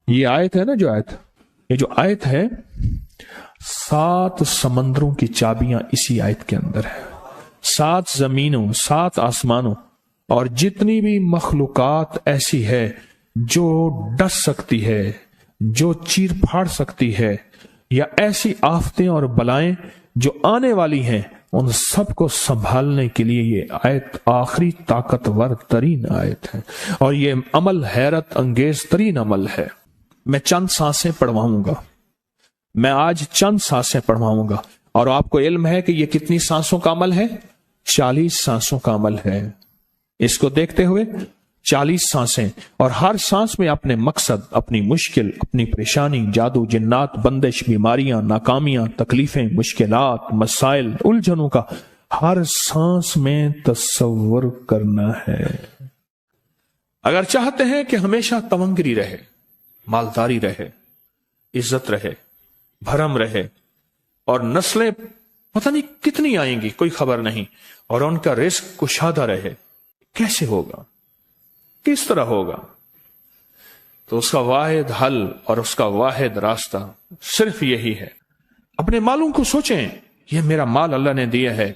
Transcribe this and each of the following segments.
یہ آیت ہے نا یہ جو آیت ہے 7 سمندروں کی چابیاں اسی آیت کے اندر ہے. 7 زمینوں 7 آسمانوں اور جتنی بھی مخلوقات ایسی ہے جو ڈس سکتی ہے، جو چیر پھاڑ سکتی ہے، یا ایسی آفتیں اور بلائیں جو آنے والی ہیں، ان سب کو سنبھالنے کے لیے یہ آیت آخری طاقتور ترین آیت ہے، اور یہ عمل حیرت انگیز ترین عمل ہے. میں چند سانسیں پڑھواؤں گا، میں آج چند سانسیں پڑھواؤں گا، اور آپ کو علم ہے کہ یہ کتنی سانسوں کا عمل ہے؟ 40 سانسوں کا عمل ہے. اس کو دیکھتے ہوئے 40 سانسیں، اور ہر سانس میں اپنے مقصد، اپنی مشکل، اپنی پریشانی، جادو، جنات، بندش، بیماریاں، ناکامیاں، تکلیفیں، مشکلات، مسائل، الجھنوں کا ہر سانس میں تصور کرنا ہے. اگر چاہتے ہیں کہ ہمیشہ تونگری رہے، مالداری رہے، عزت رہے، بھرم رہے، اور نسلیں پتہ نہیں کتنی آئیں گی کوئی خبر نہیں، اور ان کا رزق کشادہ رہے، کیسے ہوگا؟ کس طرح ہوگا؟ تو اس کا واحد حل اور اس کا واحد راستہ صرف یہی ہے. اپنے مالوں کو سوچیں، یہ میرا مال اللہ نے دیا ہے.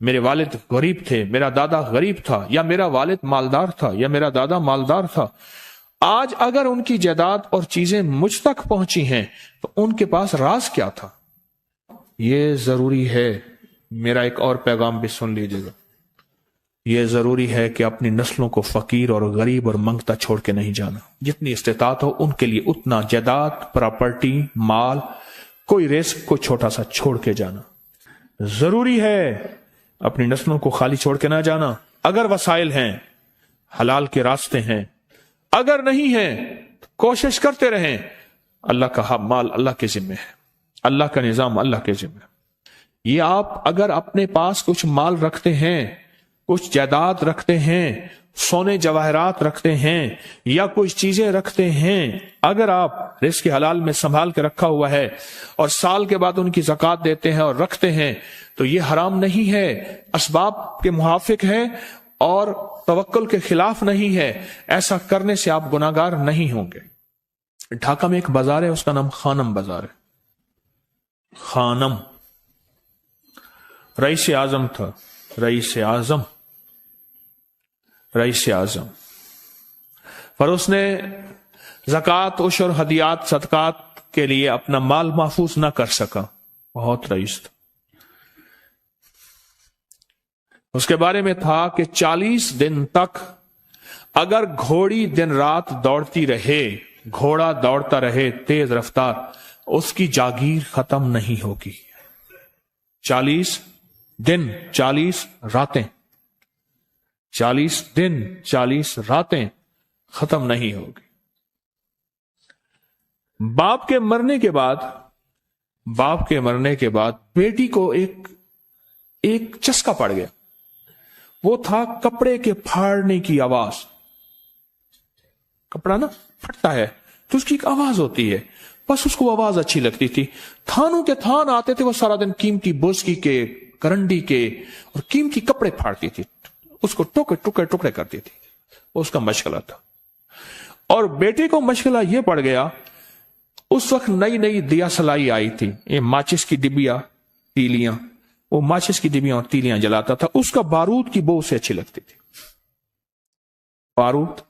میرے والد غریب تھے، میرا دادا غریب تھا، یا میرا والد مالدار تھا، یا میرا دادا مالدار تھا. آج اگر ان کی جائیداد اور چیزیں مجھ تک پہنچی ہیں تو ان کے پاس راز کیا تھا؟ یہ ضروری ہے. میرا ایک اور پیغام بھی سن لیجیے گا. یہ ضروری ہے کہ اپنی نسلوں کو فقیر اور غریب اور منگتا چھوڑ کے نہیں جانا. جتنی استطاعت ہو ان کے لیے اتنا جائیداد، پراپرٹی، مال، کوئی رزق کو چھوٹا سا چھوڑ کے جانا ضروری ہے. اپنی نسلوں کو خالی چھوڑ کے نہ جانا. اگر وسائل ہیں، حلال کے راستے ہیں، اگر نہیں ہیں کوشش کرتے رہیں. اللہ کا مال اللہ کے ذمہ ہے، اللہ کا نظام اللہ کے ذمہ ہے. یہ آپ اگر اپنے پاس کچھ مال رکھتے ہیں، کچھ جائیداد رکھتے ہیں، سونے جواہرات رکھتے ہیں، یا کچھ چیزیں رکھتے ہیں، اگر آپ رزق حلال میں سنبھال کے رکھا ہوا ہے اور سال کے بعد ان کی زکوٰۃ دیتے ہیں اور رکھتے ہیں، تو یہ حرام نہیں ہے، اسباب کے موافق ہے اور توکل کے خلاف نہیں ہے. ایسا کرنے سے آپ گناہگار نہیں ہوں گے. ڈھاکہ میں ایک بازار ہے، اس کا نام خانم بازار ہے. خانم رئیس اعظم تھا، رئیس اعظم. پر اس نے زکوٰۃ، عشر، ہدیات، صدقات کے لیے اپنا مال محفوظ نہ کر سکا. بہت رئیس تھا. اس کے بارے میں تھا کہ 40 دن تک اگر گھوڑی دن رات دوڑتی رہے، گھوڑا دوڑتا رہے تیز رفتار، اس کی جاگیر ختم نہیں ہوگی. 40 دن 40 راتیں، 40 دن 40 راتیں ختم نہیں ہوگی. باپ کے مرنے کے بعد بیٹی کو ایک چسکا پڑ گیا. وہ تھا کپڑے کے پھاڑنے کی آواز. کپڑا نا پھٹتا ہے تو اس کی ایک آواز ہوتی ہے، بس اس کو آواز اچھی لگتی تھی. تھانوں کے تھان آتے تھے، وہ سارا دن قیمتی بوسکی کے، کرنڈی کے اور قیمتی کپڑے پھاڑتی تھی، اس کو ٹکڑے کرتی تھی. اس کا مشغلہ تھا. اور بیٹے کو مشغلہ یہ پڑ گیا، اس وقت نئی دیا سلائی آئی تھی، یہ ماچس کی ڈبیاں، تیلیاں، وہ ماچس کی ڈبیاں اور تیلیاں جلاتا تھا. اس کا بارود کی بو سے اچھی لگتی تھی. بارود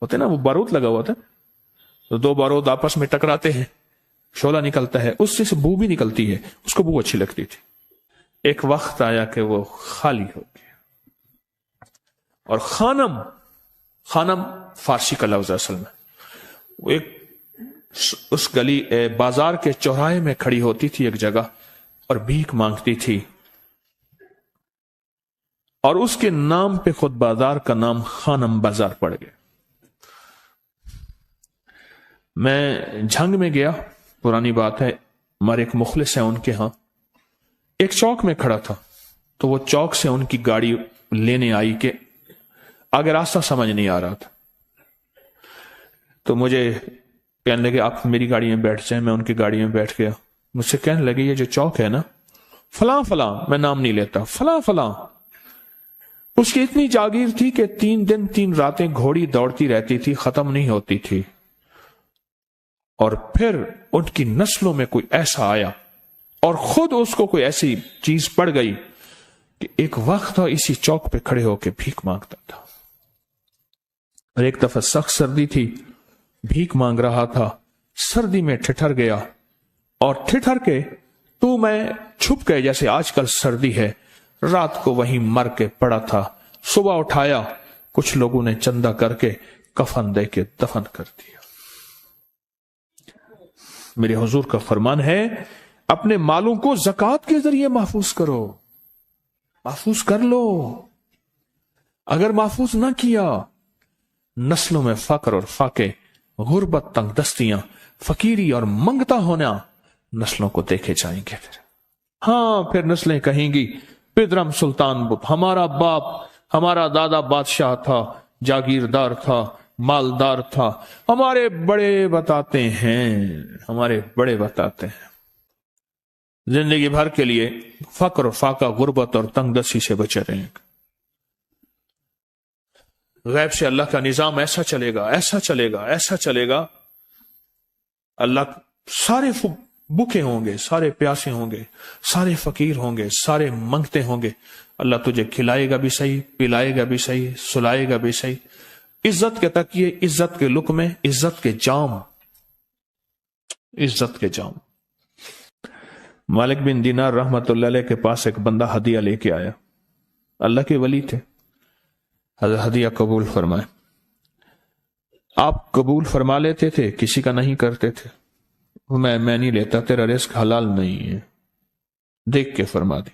ہوتے نا، وہ بارود لگا ہوا تھا، تو 2 بارود آپس میں ٹکراتے ہیں، شعلہ نکلتا ہے، اس سے بو بھی نکلتی ہے، اس کو بو اچھی لگتی تھی. ایک وقت آیا کہ وہ خالی ہو گیا. اور خانم فارسی کا لفظ اصل میں، وہ ایک اس گلی بازار کے چوراہے میں کھڑی ہوتی تھی ایک جگہ اور بھیک مانگتی تھی، اور اس کے نام پہ خود بازار کا نام خانم بازار پڑ گیا. میں جھنگ میں گیا، پرانی بات ہے، ہمارے ایک مخلص ہیں ان کے ہاں، ایک چوک میں کھڑا تھا. تو وہ چوک سے ان کی گاڑی لینے آئی کہ آگے راستہ سمجھ نہیں آ رہا تھا. تو مجھے کہنے لگے آپ میری گاڑی میں بیٹھ جائیں. میں ان کی گاڑی میں بیٹھ گیا. مجھ سے کہنے لگے یہ جو چوک ہے نا، فلاں فلاں، میں نام نہیں لیتا، فلاں فلاں، اس کی اتنی جاگیر تھی کہ 3 دن 3 راتیں گھوڑی دوڑتی رہتی تھی، ختم نہیں ہوتی تھی. اور پھر ان کی نسلوں میں کوئی ایسا آیا اور خود اس کو کوئی ایسی چیز پڑ گئی کہ ایک وقت تھا اسی چوک پہ کھڑے ہو کے بھیک مانگتا تھا، اور ایک دفعہ سخت سردی تھی، بھیک مانگ رہا تھا، سردی میں ٹھٹر گیا، اور ٹھٹر کے تو میں چھپ گئے جیسے آج کل سردی ہے، رات کو وہیں مر کے پڑا تھا، صبح اٹھایا، کچھ لوگوں نے چندہ کر کے کفن دے کے دفن کر دیا۔ میرے حضور کا فرمان ہے اپنے مالوں کو زکوٰۃ کے ذریعے محفوظ کرو، محفوظ کر لو۔ اگر محفوظ نہ کیا، نسلوں میں فقر اور فاقے، غربت، تنگ دستیاں، فقیری اور منگتا ہونا نسلوں کو دیکھے جائیں گے۔ پھر نسلیں کہیں گی پدرم سلطان بت، ہمارا باپ، ہمارا دادا بادشاہ تھا، جاگیردار تھا، مالدار تھا، ہمارے بڑے بتاتے ہیں زندگی بھر کے لیے فقر و فاقہ، غربت اور تنگ دستی سے بچے رہیں گے۔ غیب سے اللہ کا نظام ایسا چلے گا، ایسا چلے گا، ایسا چلے گا، اللہ سارے بھوکے ہوں گے، سارے پیاسے ہوں گے، سارے فقیر ہوں گے، سارے منگتے ہوں گے، اللہ تجھے کھلائے گا بھی صحیح، پلائے گا بھی صحیح، سلائے گا بھی صحیح، عزت کے تکیے، عزت کے لقمے، عزت کے جام، عزت کے جام۔ مالک بن دینار رحمت اللہ علیہ کے پاس ایک بندہ ہدیہ لے کے آیا، اللہ کے ولی تھے، حضرت ہدیہ قبول فرمائے۔ آپ قبول فرما لیتے تھے، کسی کا نہیں کرتے تھے۔ میں نہیں لیتا، تیرا رزق حلال نہیں ہے، دیکھ کے فرما دی،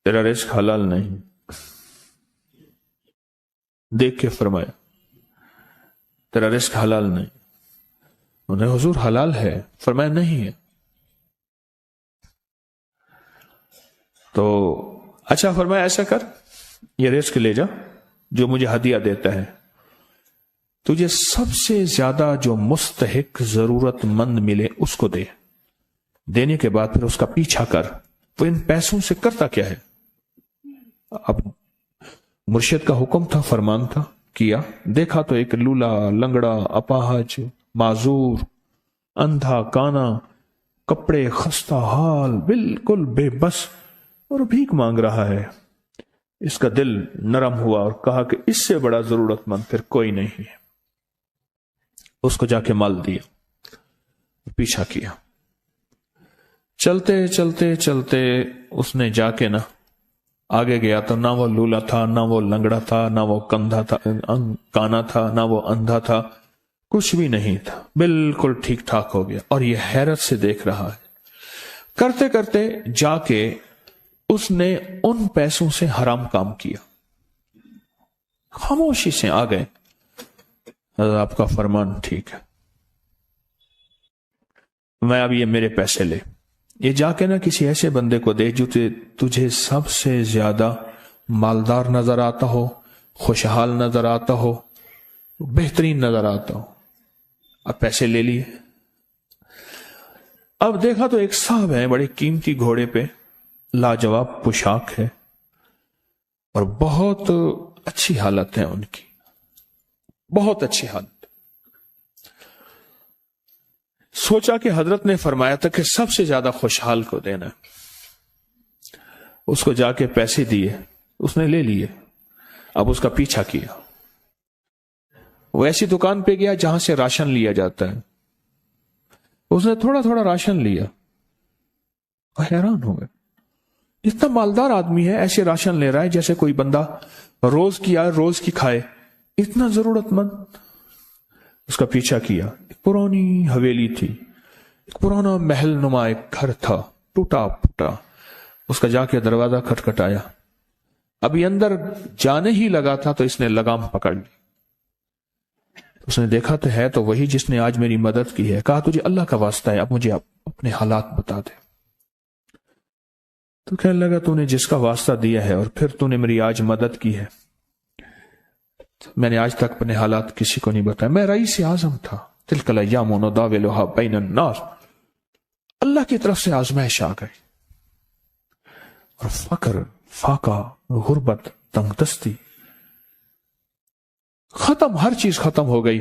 تیرا رزق حلال نہیں، دیکھ کے فرمایا تیرا رزق حلال نہیں۔ انہیں حضور حلال ہے، فرمایا نہیں ہے۔ تو اچھا فرمایا ایسا کر، یہ رزق لے جا جو مجھے ہدیہ دیتا ہے، تجھے سب سے زیادہ جو مستحق ضرورت مند ملے اس کو دے، دینے کے بعد پھر اس کا پیچھا کر۔ وہ ان پیسوں سے کرتا کیا ہے؟ اب مرشد کا حکم تھا، فرمان تھا، کیا، دیکھا تو ایک لولا، لنگڑا، اپاہج، معذور، اندھا، کانا، کپڑے خستہ حال، بالکل بے بس، اور بھیک مانگ رہا ہے۔ اس کا دل نرم ہوا اور کہا کہ اس سے بڑا ضرورت مند پھر کوئی نہیں ہے۔ اس کو جا کے مال دیا، پیچھا کیا، چلتے چلتے چلتے اس نے جا کے آگے گیا تو نہ وہ لولا تھا، نہ وہ لنگڑا تھا، نہ وہ کندھا تھا، کانا تھا، نہ وہ اندھا تھا، کچھ بھی نہیں تھا، بالکل ٹھیک ٹھاک ہو گیا، اور یہ حیرت سے دیکھ رہا ہے۔ کرتے کرتے جا کے اس نے ان پیسوں سے حرام کام کیا، خاموشی سے آ گئے، آپ کا فرمان ٹھیک ہے، میں اب یہ میرے پیسے لے، یہ جا کے کسی ایسے بندے کو دے جو تجھے سب سے زیادہ مالدار نظر آتا ہو، خوشحال نظر آتا ہو، بہترین نظر آتا ہو۔ اب پیسے لے لیے، اب دیکھا تو ایک صاحب ہیں، بڑے قیمتی گھوڑے پہ، لاجواب پوشاک ہے، اور بہت اچھی حالت ہے ان کی، بہت اچھی حالت۔ سوچا کہ حضرت نے فرمایا تھا کہ سب سے زیادہ خوشحال کو دینا، اس کو جا کے پیسے دیے، اس نے لے لیے، اب اس کا پیچھا کیا، وہ ایسی دکان پہ گیا جہاں سے راشن لیا جاتا ہے، اس نے تھوڑا تھوڑا راشن لیا، وہ حیران ہو گئے، اتنا مالدار آدمی ہے، ایسے راشن لے رہا ہے جیسے کوئی بندہ روز کی آئے روز کی کھائے، اتنا ضرورت مند۔ اس کا پیچھا کیا، ایک پرانی حویلی تھی، ایک پرانا محل نما ایک گھر تھا، ٹوٹا پھوٹا، اس کا جا کے دروازہ کھٹکھٹایا، ابھی اندر جانے ہی لگا تھا تو اس نے لگام پکڑ لی، اس نے دیکھا تو ہے تو وہی جس نے آج میری مدد کی ہے، کہا تجھے اللہ کا واسطہ ہے، اب مجھے اپنے حالات بتا دے۔ تو کہنے لگا تو نے جس کا واسطہ دیا ہے اور پھر تو نے میری آج مدد کی ہے، میں نے آج تک اپنے حالات کسی کو نہیں بتایا، میں رئیس اعظم تھا، تلک الایام نداولها بین الناس، اللہ کی طرف سے آزمائش آ گئی، اور فقر، فاقہ، غربت، تنگ دستی ختم، ہر چیز ختم ہو گئی،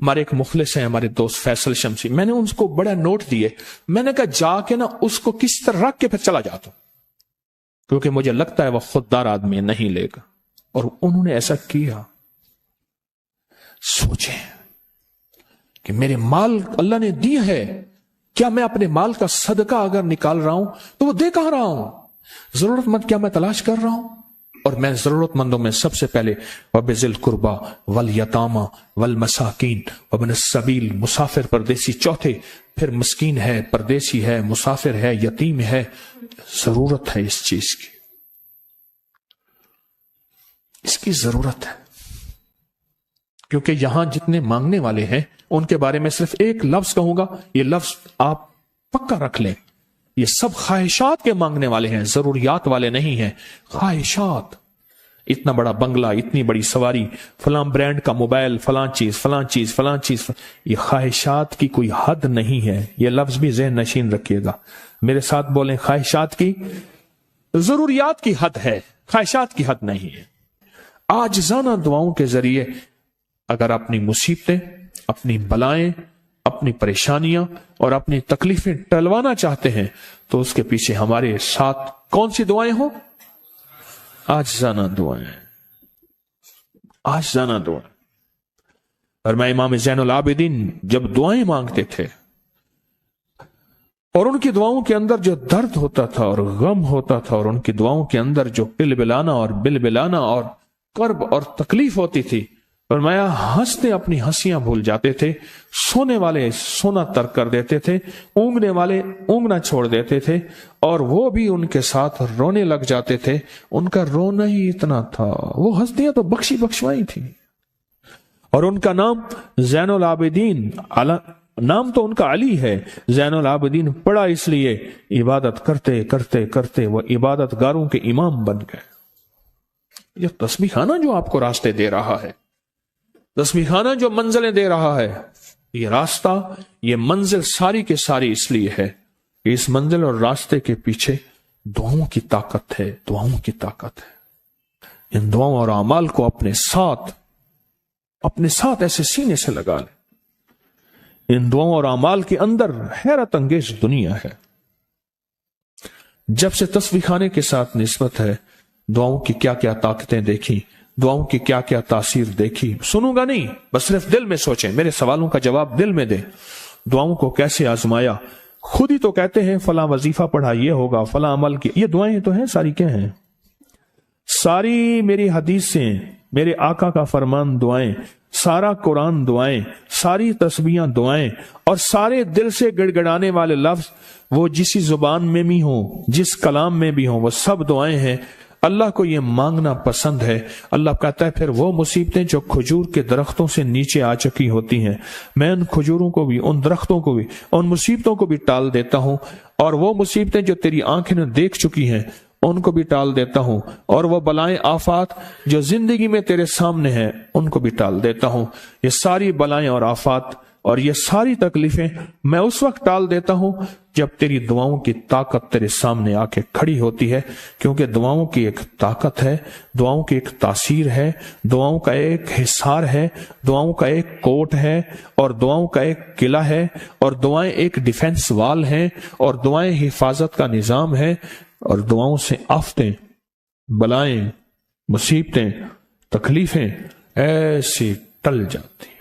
ہمارے ایک مخلص ہیں ہمارے دوست فیصل شمسی، میں نے ان کو بڑا نوٹ دیے، میں نے کہا جا کے نا اس کو کس طرح رکھ کے پھر چلا جاتا ہوں، کیونکہ مجھے لگتا ہے وہ خوددار آدمی نہیں لے گا، اور انہوں نے ایسا کیا۔ سوچیں کہ میرے مال اللہ نے دی ہے، کیا میں اپنے مال کا صدقہ اگر نکال رہا ہوں تو وہ دے کہاں رہا ہوں؟ ضرورت مند کیا میں تلاش کر رہا ہوں؟ اور میں ضرورت مندوں میں سب سے پہلے وَبِذِي الْقُرْبَى وَالْيَتَامَى وَالْمَسَاكِينَ وَابْنِ السَّبِيلِ، مسافر پردیسی چوتھے، پھر مسکین ہے، پردیسی ہے، مسافر ہے، یتیم ہے، ضرورت ہے اس چیز کی، اس کی ضرورت ہے۔ کیونکہ یہاں جتنے مانگنے والے ہیں ان کے بارے میں صرف ایک لفظ کہوں گا، یہ لفظ آپ پکا رکھ لیں، یہ سب خواہشات کے مانگنے والے ہیں، ضروریات والے نہیں ہیں، خواہشات۔ اتنا بڑا بنگلہ، اتنی بڑی سواری، فلاں برانڈ کا موبائل، فلاں چیز فلاں چیز فلاں چیز، یہ خواہشات کی کوئی حد نہیں ہے، یہ لفظ بھی ذہن نشین رکھیے گا، میرے ساتھ بولیں، خواہشات کی، ضروریات کی حد ہے، خواہشات کی حد نہیں ہے۔ عاجزانہ دعاؤں کے ذریعے اگر اپنی مصیبتیں، اپنی بلائیں، اپنی پریشانیاں اور اپنی تکلیفیں ٹلوانا چاہتے ہیں تو اس کے پیچھے ہمارے ساتھ کون سی دعائیں ہوں؟ عاجزانہ دعائیں، عاجزانہ دعائیں۔ اور میں امام زین العابدین جب دعائیں مانگتے تھے اور ان کی دعاؤں کے اندر جو درد ہوتا تھا اور غم ہوتا تھا، اور ان کی دعاؤں کے اندر جو بلبلانا اور بلبلانا اور کرب اور تکلیف ہوتی تھی، فرمایا ہنستے اپنی ہنسیاں بھول جاتے تھے، سونے والے سونا ترک کر دیتے تھے، اونگنے والے اونگنا چھوڑ دیتے تھے، اور وہ بھی ان کے ساتھ رونے لگ جاتے تھے۔ ان کا رونا ہی اتنا تھا، وہ ہنسیاں تو بخشی بخشوائی تھی، اور ان کا نام زین العابدین، نام تو ان کا علی ہے، زین العابدین پڑا اس لیے عبادت کرتے کرتے کرتے وہ عبادت گاروں کے امام بن گئے۔ یہ تسبیح خانہ جو آپ کو راستے دے رہا ہے، تسبیح خانہ جو منزلیں دے رہا ہے، یہ راستہ، یہ منزل ساری کے ساری اس لیے ہے کہ اس منزل اور راستے کے پیچھے دعاؤں کی طاقت ہے، دعاؤں کی طاقت ہے۔ ان دعاؤں اور اعمال کو اپنے ساتھ ایسے سینے سے لگا لیں۔ ان دعاؤں اور اعمال کے اندر حیرت انگیز دنیا ہے۔ جب سے تسبیح خانے کے ساتھ نسبت ہے، دعاؤں کی کیا کیا طاقتیں دیکھی، دعاؤں کی کیا کیا تاثیر دیکھی، سنوں گا نہیں، بس صرف دل میں سوچیں، میرے سوالوں کا جواب دل میں دیں۔ دعاؤں کو کیسے آزمایا، خود ہی تو کہتے ہیں فلاں وظیفہ پڑھا یہ ہوگا، فلاں عمل کی، یہ دعائیں تو ہیں، ساری کیا ہیں؟ ساری میری حدیثیں، میرے آقا کا فرمان دعائیں، سارا قرآن دعائیں، ساری تسبیحاں دعائیں، اور سارے دل سے گڑ گڑانے والے لفظ وہ جسی زبان میں بھی ہوں، جس کلام میں بھی ہوں، وہ سب دعائیں ہیں۔ اللہ کو یہ مانگنا پسند ہے۔ اللہ کہتا ہے پھر وہ مصیبتیں جو کھجور کے درختوں سے نیچے آ چکی ہوتی ہیں، میں ان کھجوروں کو بھی، ان درختوں کو بھی، ان مصیبتوں کو بھی ٹال دیتا ہوں، اور وہ مصیبتیں جو تیری آنکھیں نے دیکھ چکی ہیں ان کو بھی ٹال دیتا ہوں، اور وہ بلائیں آفات جو زندگی میں تیرے سامنے ہیں ان کو بھی ٹال دیتا ہوں۔ یہ ساری بلائیں اور آفات اور یہ ساری تکلیفیں میں اس وقت ٹال دیتا ہوں جب تیری دعاؤں کی طاقت تیرے سامنے آ کے کھڑی ہوتی ہے، کیونکہ دعاؤں کی ایک طاقت ہے، دعاؤں کی ایک تاثیر ہے، دعاؤں کا ایک حصار ہے، دعاؤں کا ایک کوٹ ہے، اور دعاؤں کا ایک قلعہ ہے، اور دعائیں ایک ڈیفنس وال ہیں، اور دعائیں حفاظت کا نظام ہے، اور دعاؤں سے آفتیں، بلائیں، مصیبتیں، تکلیفیں ایسی ٹل جاتی۔